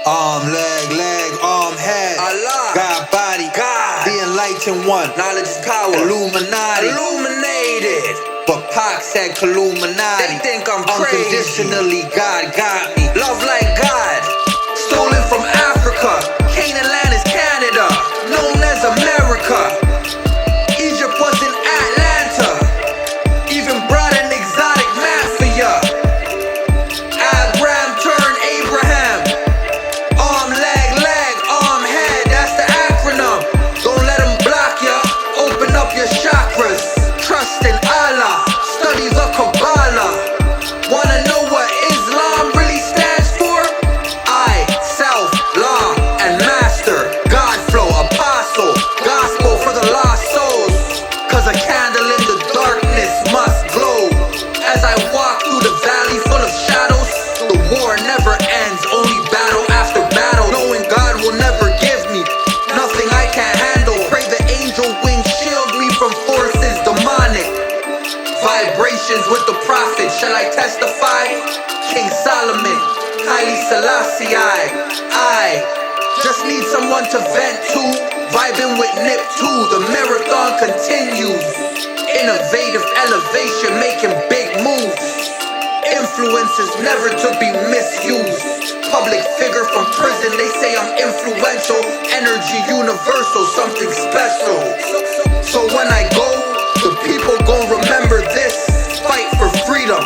Leg, arm, head. Allah. God, body. God. The enlightened one. Knowledge is power. Illuminati. Illuminated. But Pac said Illuminati. They think I'm crazy. Unconditionally, God got me. Love like God. Stolen from Africa. Canaan land is Canada. Known as America. Egypt was in Atlanta. Even brought an exotic mafia. Abraham turned Abraham. Arm, leg, arm, head. That's the acronym. Don't let them block ya. Open up your chakras. Trust in Allah. Study the Kabbalah. Wanna know what Islam really stands for? I, self, law, and master. God flow, apostle, gospel for the lost souls. Cause a candle in the darkness must glow. As I walk through the valley full of shadows, the war never ends, only battle after battle. Knowing God will never give me nothing I can't handle. Pray the angel wings shield me from forces demonic. Vibrations with the prophet, shall I testify? King Solomon, Haile Selassie, I just need someone to vent to. Vibing with Nip 2, the marathon continues. Innovative elevation, making big moves. Influences never to be misused. Public figure from prison, they say I'm influential. Energy universal, something special. So when I go, the people gon' remember this. Fight for freedom.